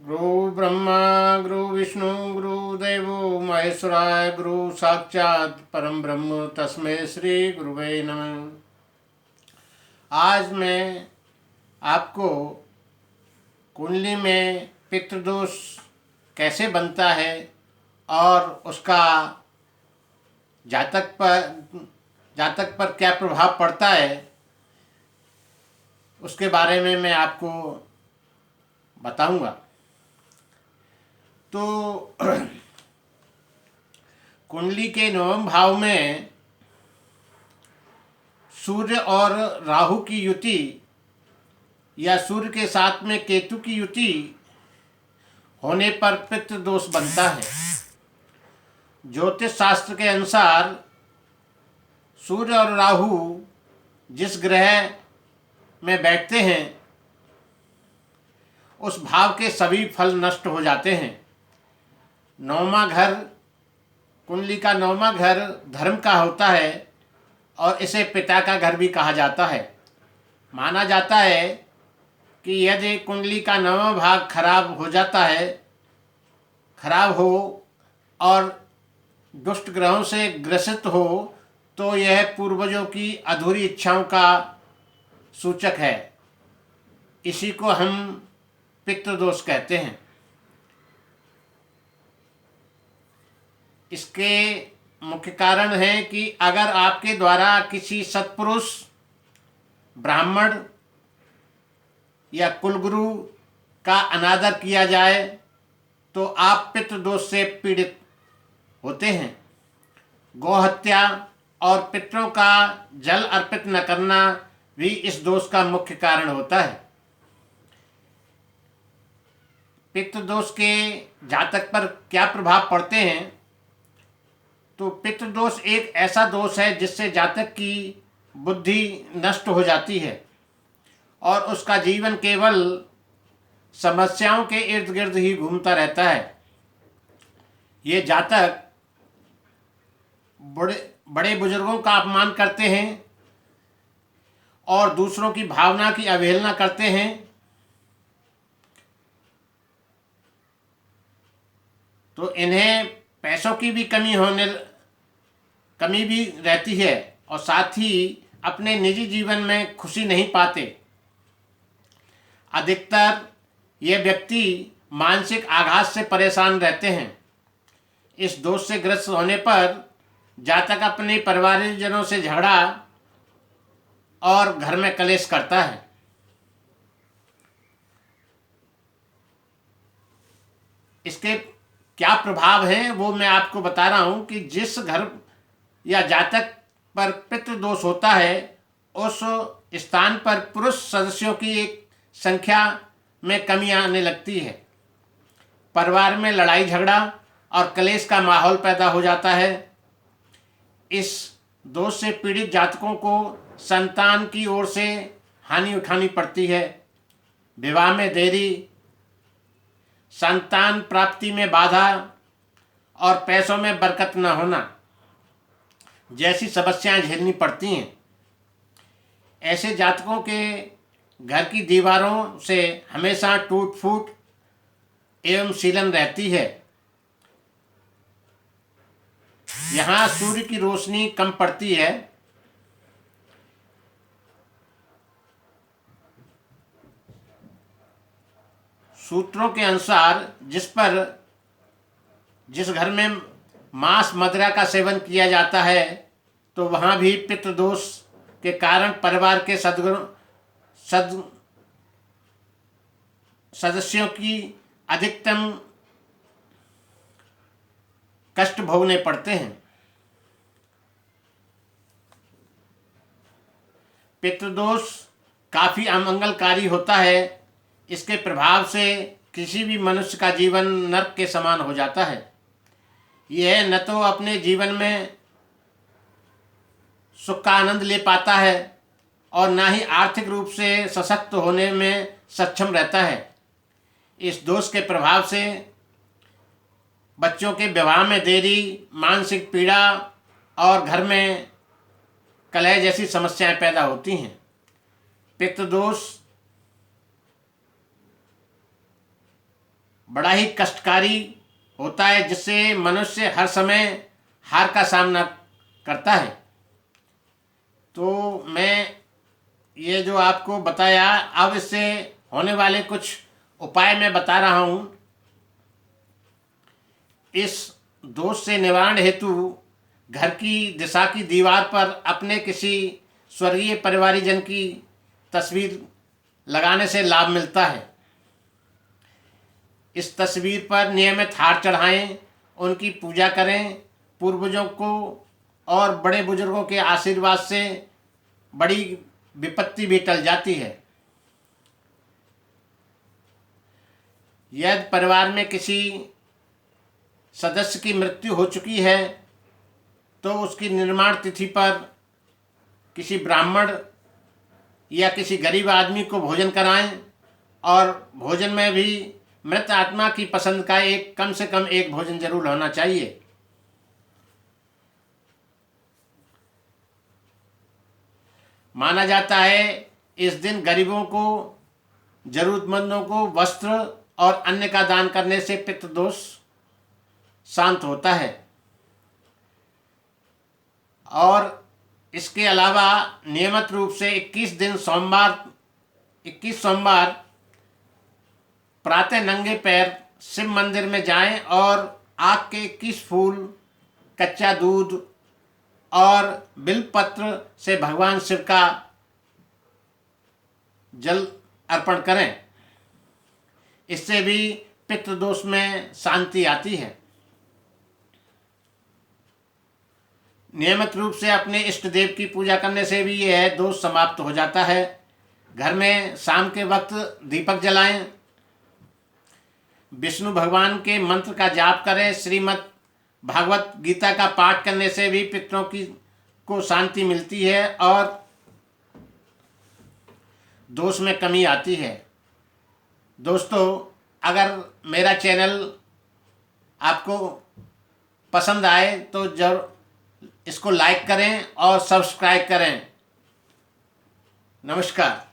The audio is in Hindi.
गुरु ब्रह्मा गुरु विष्णु गुरु देवो महेश्वराय गुरु साक्षात परम ब्रह्म तस्मै श्री गुरुवे नमः। आज मैं आपको कुंडली में पितृदोष कैसे बनता है और उसका जातक पर क्या प्रभाव पड़ता है उसके बारे में मैं आपको बताऊंगा। तो कुंडली के नवम भाव में सूर्य और राहु की युति या सूर्य के साथ में केतु की युति होने पर पितृदोष बनता है। ज्योतिष शास्त्र के अनुसार सूर्य और राहु जिस ग्रह में बैठते हैं उस भाव के सभी फल नष्ट हो जाते हैं। नौवां घर, कुंडली का नौवां घर धर्म का होता है और इसे पिता का घर भी कहा जाता है। माना जाता है कि यदि कुंडली का नौवां भाग खराब हो जाता है, खराब हो और दुष्ट ग्रहों से ग्रसित हो तो यह पूर्वजों की अधूरी इच्छाओं का सूचक है। इसी को हम पितृदोष कहते हैं। इसके मुख्य कारण है कि अगर आपके द्वारा किसी सत्पुरुष, ब्राह्मण या कुलगुरु का अनादर किया जाए तो आप पितृदोष से पीड़ित होते हैं। गौहत्या और पितरों का जल अर्पित न करना भी इस दोष का मुख्य कारण होता है। पितृदोष के जातक पर क्या प्रभाव पड़ते हैं? तो पितृदोष एक ऐसा दोष है जिससे जातक की बुद्धि नष्ट हो जाती है और उसका जीवन केवल समस्याओं के इर्द गिर्द ही घूमता रहता है। ये जातक बड़े बुजुर्गों का अपमान करते हैं और दूसरों की भावना की अवहेलना करते हैं। तो इन्हें पैसों की भी कमी भी रहती है और साथ ही अपने निजी जीवन में खुशी नहीं पाते। अधिकतर ये व्यक्ति मानसिक आघात से परेशान रहते हैं। इस दोष से ग्रस्त होने पर जातक अपने परिवारजनों से झगड़ा और घर में कलेश करता है। इसके क्या प्रभाव हैं वो मैं आपको बता रहा हूँ कि जिस घर या जातक पर पितृदोष होता है उस स्थान पर पुरुष सदस्यों की एक संख्या में कमी आने लगती है। परिवार में लड़ाई झगड़ा और कलेश का माहौल पैदा हो जाता है। इस दोष से पीड़ित जातकों को संतान की ओर से हानि उठानी पड़ती है। विवाह में देरी, संतान प्राप्ति में बाधा और पैसों में बरकत न होना जैसी समस्याएं झेलनी पड़ती हैं। ऐसे जातकों के घर की दीवारों से हमेशा टूट फूट एवं सीलन रहती है। यहाँ सूर्य की रोशनी कम पड़ती है। सूत्रों के अनुसार जिस घर में मांस मदिरा का सेवन किया जाता है तो वहाँ भी पितृदोष के कारण परिवार के सदस्यों की अधिकतम कष्ट भोगने पड़ते हैं। पितृदोष काफ़ी अमंगलकारी होता है। इसके प्रभाव से किसी भी मनुष्य का जीवन नरक के समान हो जाता है। यह न तो अपने जीवन में सुख का आनंद ले पाता है और ना ही आर्थिक रूप से सशक्त होने में सक्षम रहता है। इस दोष के प्रभाव से बच्चों के विवाह में देरी, मानसिक पीड़ा और घर में कलह जैसी समस्याएं पैदा होती हैं। पितृदोष बड़ा ही कष्टकारी होता है, जिससे मनुष्य हर समय हार का सामना करता है। तो मैं ये जो आपको बताया, अब इससे होने वाले कुछ उपाय मैं बता रहा हूँ। इस दोष से निवारण हेतु घर की दिशा की दीवार पर अपने किसी स्वर्गीय परिवारीजन की तस्वीर लगाने से लाभ मिलता है। इस तस्वीर पर नियमित हार चढ़ाएं, उनकी पूजा करें। पूर्वजों को और बड़े बुजुर्गों के आशीर्वाद से बड़ी विपत्ति भी टल जाती है। यदि परिवार में किसी सदस्य की मृत्यु हो चुकी है तो उसकी निर्माण तिथि पर किसी ब्राह्मण या किसी गरीब आदमी को भोजन कराएं, और भोजन में भी मृत आत्मा की पसंद का कम से कम एक भोजन जरूर होना चाहिए। माना जाता है इस दिन गरीबों को, जरूरतमंदों को वस्त्र और अन्न का दान करने से पितृदोष शांत होता है। और इसके अलावा नियमित रूप से 21 सोमवार प्रातः नंगे पैर शिव मंदिर में जाएं और आग के 21 फूल, कच्चा दूध और बिल्वपत्र से भगवान शिव का जल अर्पण करें। इससे भी पितृदोष में शांति आती है। नियमित रूप से अपने इष्ट देव की पूजा करने से भी यह दोष समाप्त हो जाता है। घर में शाम के वक्त दीपक जलाएं, विष्णु भगवान के मंत्र का जाप करें। श्रीमद् भागवत गीता का पाठ करने से भी पितरों को शांति मिलती है और दोष में कमी आती है। दोस्तों, अगर मेरा चैनल आपको पसंद आए तो जरूर इसको लाइक करें और सब्सक्राइब करें। नमस्कार।